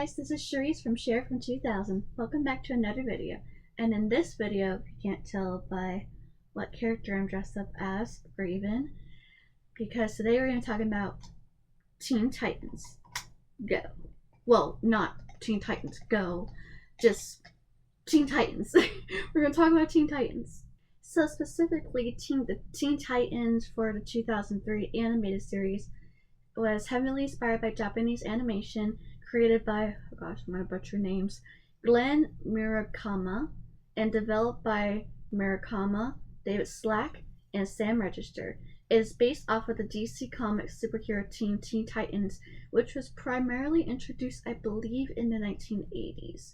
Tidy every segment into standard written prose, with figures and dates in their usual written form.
guys, this is Cherise from Sher from 2000. Welcome back to another video. And in this video, if you can't tell by what character I'm dressed up as, Raven, because today we're going to talk about Teen Titans Go. Well, not Teen Titans Go, just Teen Titans. We're going to talk about Teen Titans. So specifically, the Teen Titans for the 2003 animated series was heavily inspired by Japanese animation created by, oh gosh, I'm gonna butcher names, Glenn Murakama, and developed by Murakama, David Slack, and Sam Register. It is based off of the DC Comics superhero team Teen Titans, which was primarily introduced, I believe, in the 1980s.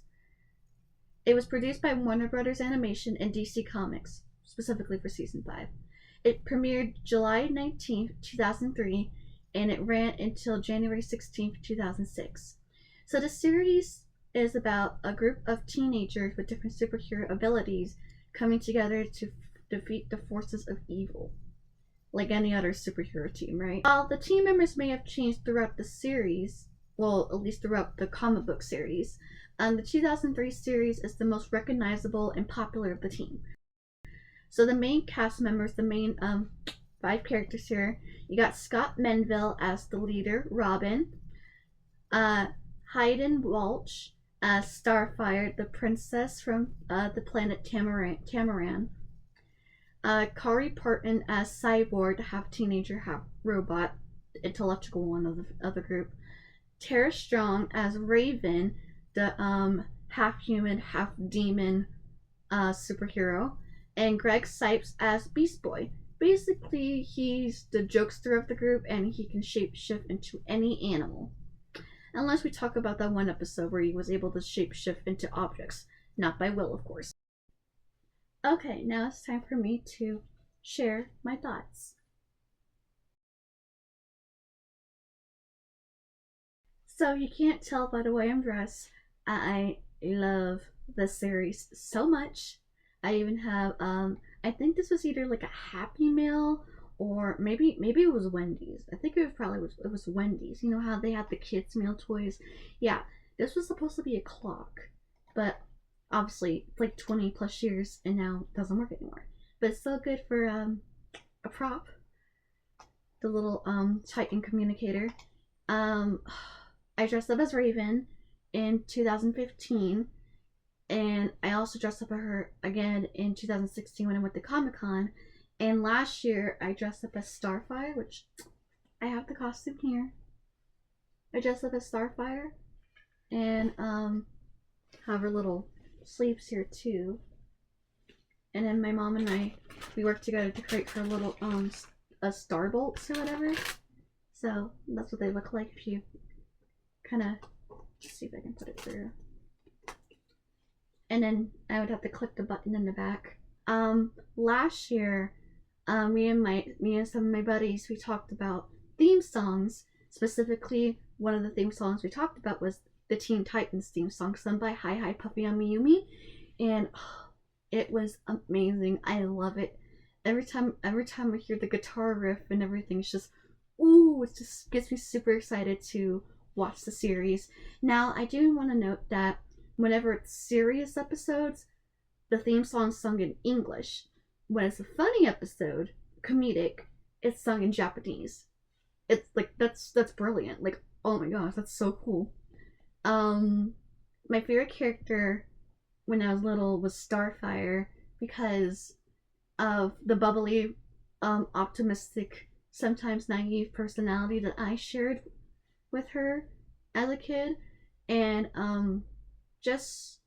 It was produced by Warner Brothers Animation and DC Comics, specifically for Season 5. It premiered July 19th, 2003, and it ran until January 16th, 2006. So the series is about a group of teenagers with different superhero abilities coming together to defeat the forces of evil, like any other superhero team, right? While the team members may have changed throughout the series, well, at least throughout the comic book series, the 2003 series is the most recognizable and popular of the team. So the main cast members, the main 5 characters here, you got Scott Menville as the leader, Robin, Hayden Walsh as Starfire, the princess from the planet Tamaran, Kari Parton as Cyborg, the half teenager, half robot, intellectual one of the group, Tara Strong as Raven, the half human, half demon superhero, and Greg Sipes as Beast Boy. Basically, he's the jokester of the group, and he can shapeshift into any animal. Unless we talk about that one episode where he was able to shapeshift into objects. Not by will, of course. Okay, now it's time for me to share my thoughts. So you can't tell by the way I'm dressed, I love this series so much. I even have, I think this was either like a Happy Meal or maybe it was Wendy's. I think it was Wendy's. You know how they had the kids meal toys? Yeah, this was supposed to be a clock, but obviously it's like 20 plus years and now it doesn't work anymore. But it's still good for a prop. The little Titan communicator. I dressed up as Raven in 2015. And I also dressed up as her again in 2016 when I went to Comic-Con. And last year I dressed up as Starfire, which I have the costume here. I dressed up as Starfire and have her little sleeves here too. And then my mom and I, we worked together to create her little star bolts or whatever. So that's what they look like if you kind of, let's see if I can put it through. And then I would have to click the button in the back. Last year, me and some of my buddies, we talked about theme songs. Specifically, one of the theme songs we talked about was the Teen Titans theme song, sung by Hi Hi Puffy Amiyumi, and it was amazing. I love it. Every time I hear the guitar riff and everything, it's just, ooh, it just gets me super excited to watch the series. Now, I do want to note that whenever it's serious episodes, the theme song's sung in English. When it's a funny episode, comedic, it's sung in Japanese. It's like, that's brilliant. Like, oh my gosh, that's so cool. My favorite character when I was little was Starfire because of the bubbly, optimistic, sometimes naive personality that I shared with her as a kid. And, just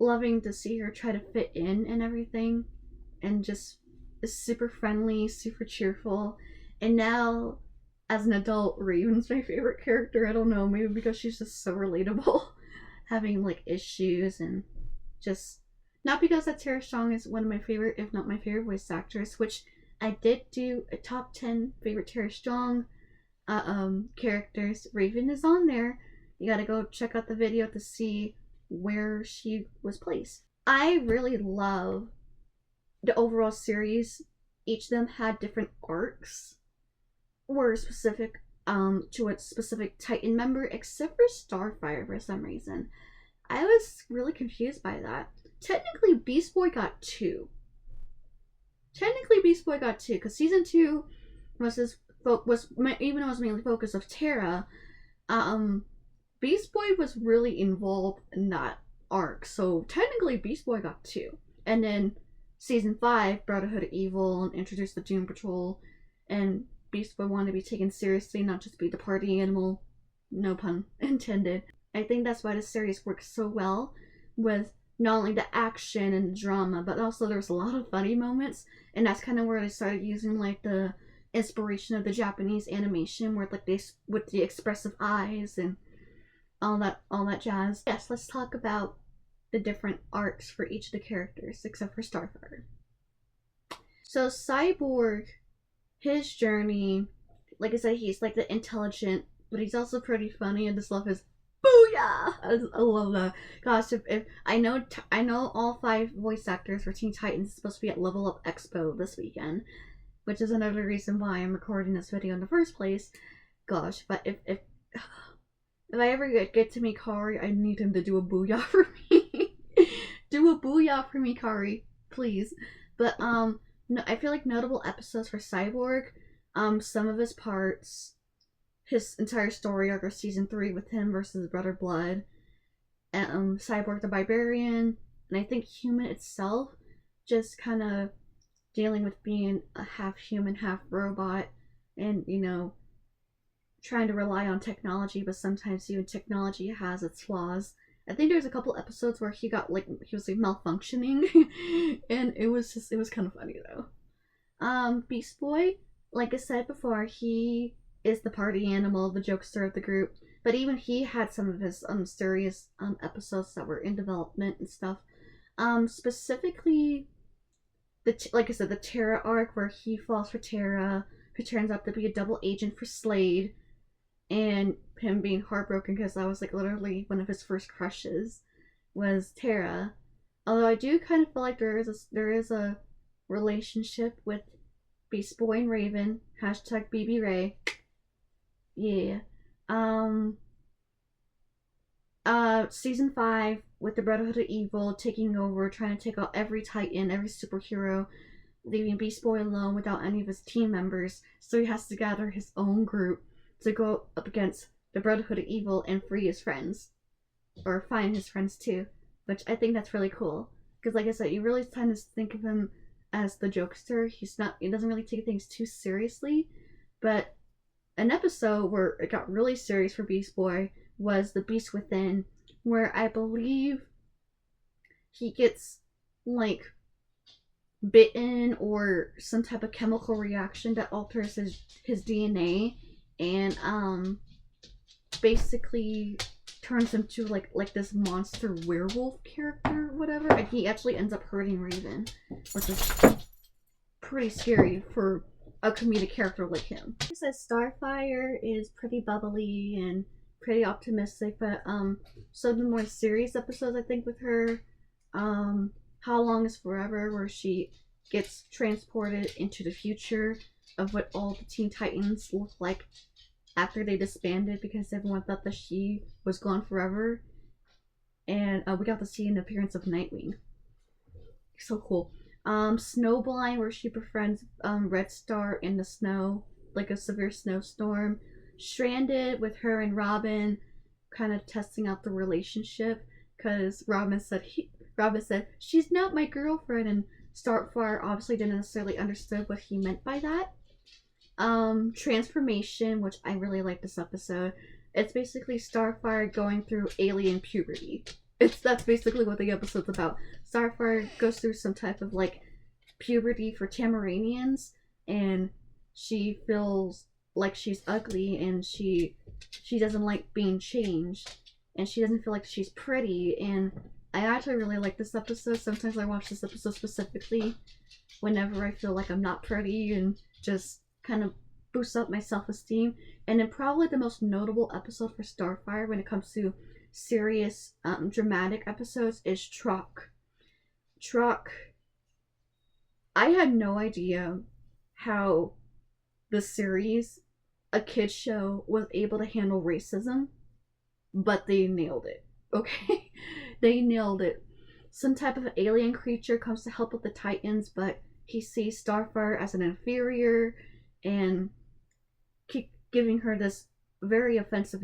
loving to see her try to fit in and everything, and just is super friendly, super cheerful. And now, as an adult, Raven's my favorite character. I don't know, maybe because she's just so relatable, having like issues, and just not because that Tara Strong is one of my favorite, if not my favorite voice actress, which I did do a top 10 favorite Tara Strong characters. Raven is on there. You gotta go check out the video to see where she was placed. I really love the overall series. Each of them had different arcs, were specific to a specific Titan member, except for Starfire for some reason. I was really confused by that. Technically, Beast Boy got two. Because season 2 was even though it was mainly focus of Terra, Beast Boy was really involved in that arc. So technically, Beast Boy got two, and then season 5, Brotherhood of Evil, and introduced the Doom Patrol, and Beast Boy wanted to be taken seriously, not just be the party animal. No pun intended. I think that's why the series works so well with not only the action and the drama, but also there's a lot of funny moments, and that's kind of where they started using like the inspiration of the Japanese animation, where like they with the expressive eyes and all that jazz. Yes, let's talk about the different arcs for each of the characters, except for Starfire. So Cyborg, his journey, like I said, he's like the intelligent, but he's also pretty funny, and just love his booyah! I love that. Gosh, if I know all 5 voice actors for Teen Titans is supposed to be at Level Up Expo this weekend, which is another reason why I'm recording this video in the first place. Gosh, but if I ever get to meet Kari, I need him to do a booyah for me. Do a booyah for me, Kari, please. But no, I feel like notable episodes for Cyborg, some of his parts, his entire story arc of season 3 with him versus Brother Blood, and Cyborg the Barbarian, and I think Human itself, just kind of dealing with being a half human, half robot, and trying to rely on technology, but sometimes even technology has its flaws. I think there's a couple episodes where he was malfunctioning, and it was kind of funny though. Beast Boy, like I said before, he is the party animal, the jokester of the group, but even he had some of his serious episodes that were in development and stuff. Specifically, like I said, the Terra arc, where he falls for Terra, who turns out to be a double agent for Slade, and him being heartbroken because that was like literally one of his first crushes was Terra. Although I do kind of feel like there is a relationship with Beast Boy and Raven. Hashtag BB Ray. Yeah. Season 5 with the Brotherhood of Evil taking over, trying to take out every Titan, every superhero, leaving Beast Boy alone without any of his team members. So he has to gather his own group to go up against the Brotherhood of Evil and free his friends, or find his friends too, which I think that's really cool. Because like I said, you really tend to think of him as the jokester. He doesn't really take things too seriously, but an episode where it got really serious for Beast Boy was The Beast Within, where I believe he gets like bitten or some type of chemical reaction that alters his DNA, and basically turns him to like this monster werewolf character, whatever, and he actually ends up hurting Raven, which is pretty scary for a comedic character like him. He says Starfire is pretty bubbly and pretty optimistic, but some of the more serious episodes I think with her, How Long Is Forever, where she gets transported into the future of what all the Teen Titans look like after they disbanded, because everyone thought that she was gone forever, and we got to see an appearance of Nightwing. So cool. Snowblind, where she befriends Red Star in the snow, like a severe snowstorm. Stranded, with her and Robin kind of testing out the relationship, because Robin said she's not my girlfriend, and Starfire obviously didn't necessarily understand what he meant by that. Transformation, which I really like this episode. It's basically Starfire going through alien puberty. That's basically what the episode's about. Starfire goes through some type of like puberty for Tamaranians, and she feels like she's ugly, and she doesn't like being changed, and she doesn't feel like she's pretty. And I actually really like this episode. Sometimes I watch this episode specifically whenever I feel like I'm not pretty, and just kind of boosts up my self-esteem. And then probably the most notable episode for Starfire when it comes to serious dramatic episodes is Truck. I had no idea how the series a kid's show was able to handle racism, but they nailed it. Okay? They nailed it. Some type of alien creature comes to help with the Titans, but he sees Starfire as an inferior and keep giving her this very offensive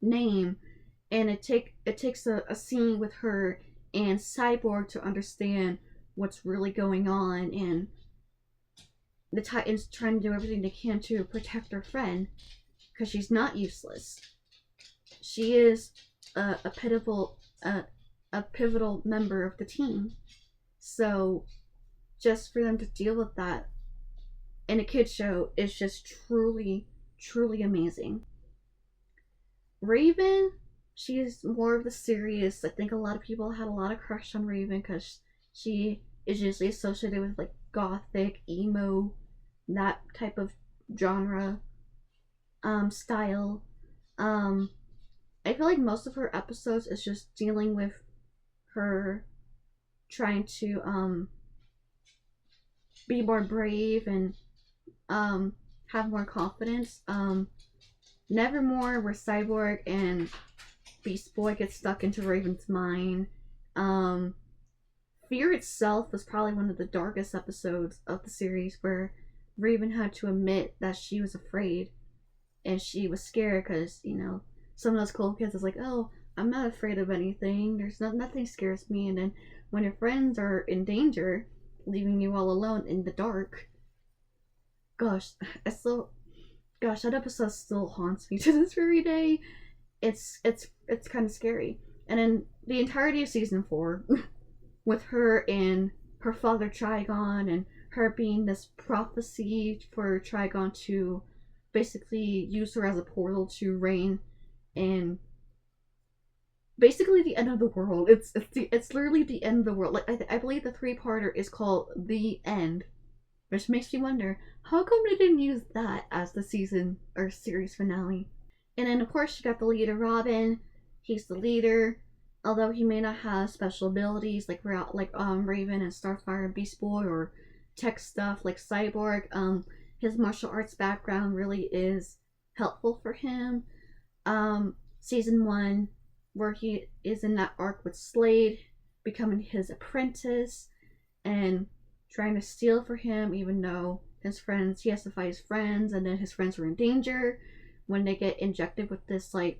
name. And it takes a scene with her and Cyborg to understand what's really going on, and the Titans trying to do everything they can to protect their friend because she's not useless. She is a pivotal member of the team. So just for them to deal with that in a kid's show is just truly, truly amazing. Raven, she is more of the serious. I think a lot of people had a lot of crush on Raven because she is usually associated with like gothic, emo, that type of genre style. I feel like most of her episodes is just dealing with her trying to be more brave and have more confidence. Nevermore, where Cyborg and Beast Boy get stuck into Raven's mind. Fear itself was probably one of the darkest episodes of the series, where Raven had to admit that she was afraid and she was scared because, you know, some of those cool kids is like, oh, I'm not afraid of anything. Nothing scares me. And then when your friends are in danger, leaving you all alone in the dark, gosh, that episode still haunts me to this very day. It's kind of scary. And then the entirety of season 4, with her and her father Trigon, and her being this prophecy for Trigon to basically use her as a portal to reign and basically the end of the world. It's literally the end of the world. Like I believe the 3-parter is called The End, which makes me wonder how come they didn't use that as the season or series finale. And then of course you got the leader Robin. He's the leader, although he may not have special abilities like Raven and Starfire and Beast Boy, or tech stuff like Cyborg. His martial arts background really is helpful for him. Season 1, where he is in that arc with Slade, becoming his apprentice and trying to steal for him, even though his friends, he has to fight his friends, and then his friends were in danger when they get injected with this I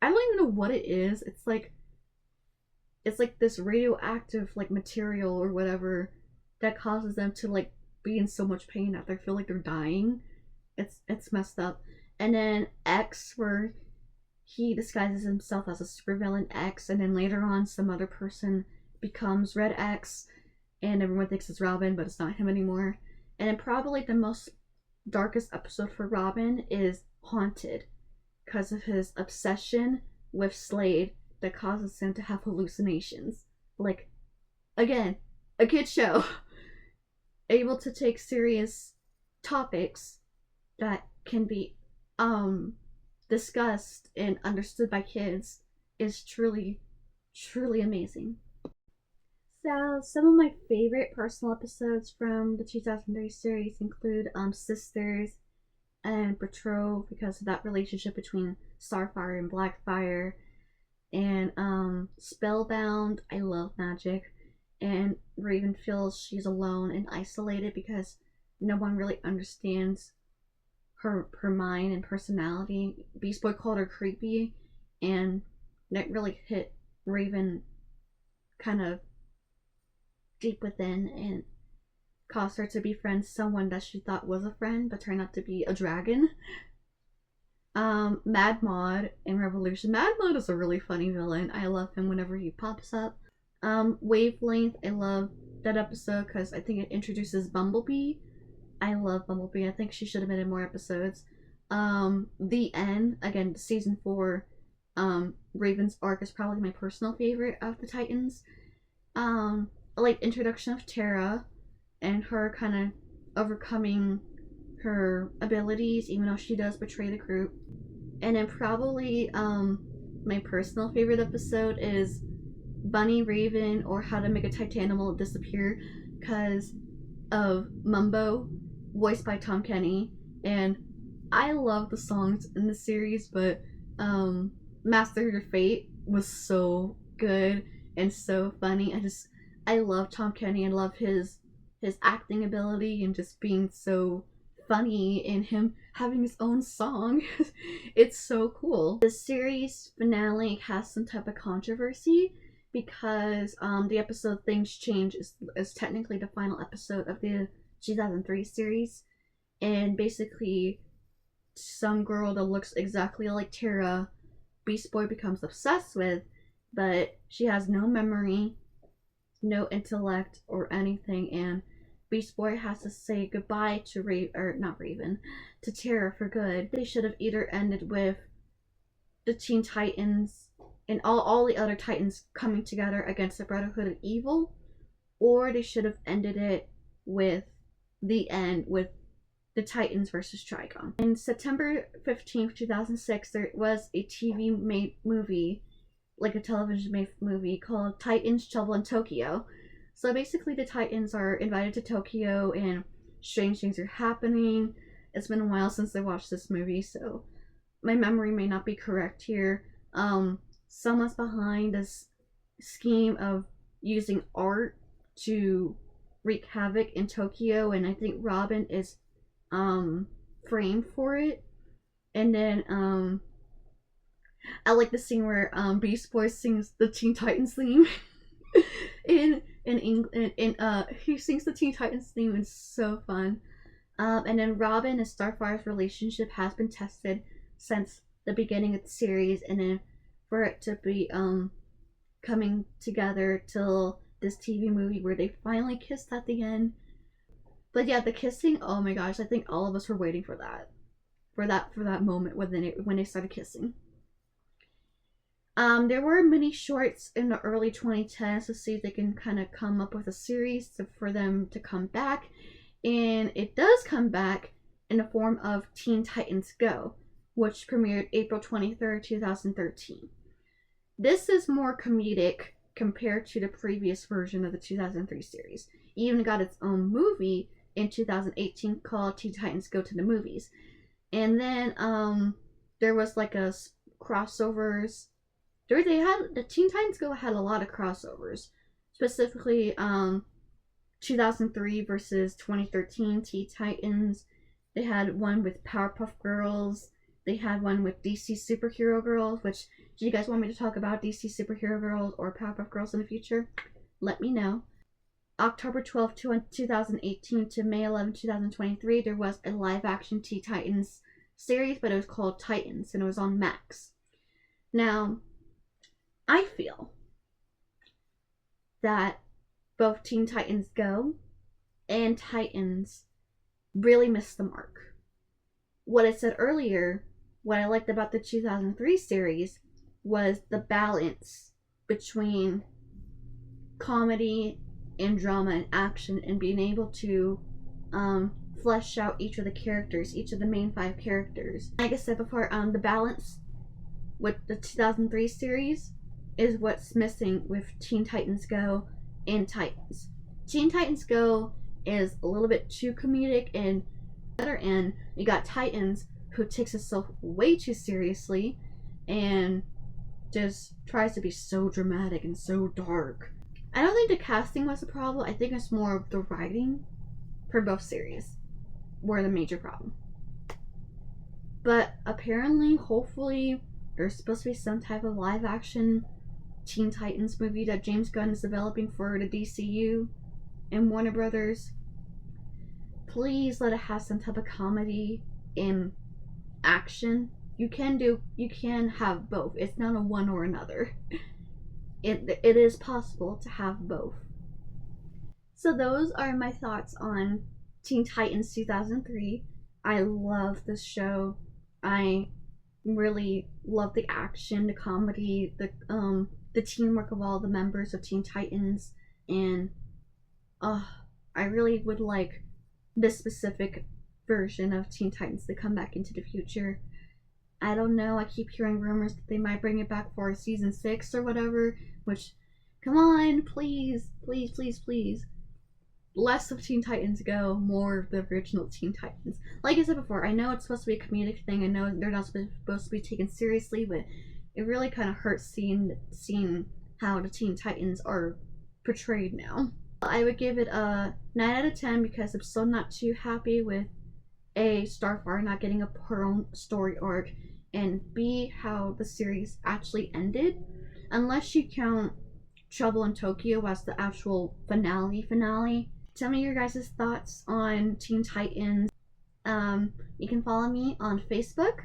don't even know what it is. It's like this radioactive like material or whatever that causes them to like be in so much pain that they feel like they're dying. It's messed up. And then X, where he disguises himself as a supervillain X, and then later on some other person becomes Red X, and everyone thinks it's Robin, but it's not him anymore. And then probably the most darkest episode for Robin is Haunted, because of his obsession with Slade that causes him to have hallucinations. Like, again, a kid's show. Able to take serious topics that can be discussed and understood by kids is truly, truly amazing. So, some of my favorite personal episodes from the 2003 series include Sisters and Betrothed, because of that relationship between Starfire and Blackfire, and Spellbound. I love magic, and Raven feels she's alone and isolated because no one really understands her mind and personality. Beast Boy called her creepy, and that really hit Raven kind of deep within and caused her to befriend someone that she thought was a friend but turned out to be a dragon. Mad Mod in Revolution. Mad Mod is a really funny villain. I love him whenever he pops up. Wavelength, I love that episode because I think it introduces Bumblebee. I love Bumblebee. I think she should have been in more episodes. The End, again, season 4, Raven's arc is probably my personal favorite of the Titans. Like introduction of Terra and her kind of overcoming her abilities, even though she does betray the group. And then probably my personal favorite episode is Bunny Raven, or How to Make a Titanimal Disappear, because of Mumbo, voiced by Tom Kenny, and I love the songs in the series, but Master Your Fate was so good and so funny. I love Tom Kenny. I love his acting ability and just being so funny and him having his own song. It's so cool. The series finale has some type of controversy because the episode Things Change is technically the final episode of the 2003 series, and basically some girl that looks exactly like Tara, Beast Boy becomes obsessed with, but she has no memory, no intellect or anything, and Beast Boy has to say goodbye to to Tara for good. They should have either ended with the Teen Titans and all the other Titans coming together against the Brotherhood of Evil, or they should have ended it with the end with the Titans versus Trigon. In September 15th, 2006, there was a TV-made movie, like a television-made movie called Titans Trouble in Tokyo. So basically the Titans are invited to Tokyo and strange things are happening. It's been a while since I watched this movie, so my memory may not be correct here. Someone's behind this scheme of using art to wreak havoc in Tokyo, and I think Robin is framed for it. And then I like the scene where Beast Boy sings the Teen Titans theme. in he sings the Teen Titans theme. It's so fun. And then Robin and Starfire's relationship has been tested since the beginning of the series, and then for it to be coming together till this TV movie where they finally kissed at the end. But yeah, the kissing, oh my gosh, I think all of us were waiting for that moment when they started kissing. There were mini shorts in the early 2010s to see if they can kind of come up with a series for them to come back, and it does come back in the form of Teen Titans Go, which premiered April 23rd, 2013. This is more comedic compared to the previous version of the 2003 series. It even got its own movie in 2018 called Teen Titans Go to the Movies. And then there was like a crossovers. The Teen Titans Go had a lot of crossovers. Specifically 2003 versus 2013 Teen Titans. They had one with Powerpuff Girls. They had one with DC Superhero Girls, which, do you guys want me to talk about DC Superhero Girls or Powerpuff Girls in the future? Let me know. October 12, 2018 to May 11, 2023, there was a live-action Teen Titans series, but it was called Titans, and it was on Max. Now, I feel that both Teen Titans Go and Titans really missed the mark. What I said earlier, what I liked about the 2003 series was the balance between comedy and drama and action, and being able to flesh out each of the characters, each of the main 5 characters. Like I said before, the balance with the 2003 series is what's missing with Teen Titans Go and Titans. Teen Titans Go is a little bit too comedic, and on the other end, you got Titans, who takes itself way too seriously and just tries to be so dramatic and so dark. I don't think the casting was the problem. I think it's more of the writing for both series were the major problem. But apparently, hopefully, there's supposed to be some type of live action Teen Titans movie that James Gunn is developing for the DCU and Warner Brothers. Please let it have some type of comedy and action. You can have both. It's not a one or another. It is possible to have both. So those are my thoughts on Teen Titans 2003. I love this show. I really love the action, the comedy, the teamwork of all the members of Teen Titans, and I really would like this specific version of Teen Titans to come back into the future. I don't know, I keep hearing rumors that they might bring it back for season 6 or whatever, which, come on, please, please, please, please. less of Teen Titans Go, more of the original Teen Titans. Like I said before, I know it's supposed to be a comedic thing. I know they're not supposed to be taken seriously, but it really kind of hurts seeing how the Teen Titans are portrayed now. I would give it a 9 out of 10 because I'm still not too happy with A, Starfire not getting her own story arc, and B, how the series actually ended. Unless you count Trouble in Tokyo as the actual finale. Tell me your guys' thoughts on Teen Titans. You can follow me on Facebook,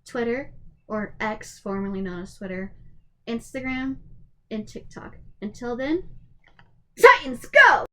Twitter, or X, formerly known as Twitter, Instagram, and TikTok. Until then, Titans go!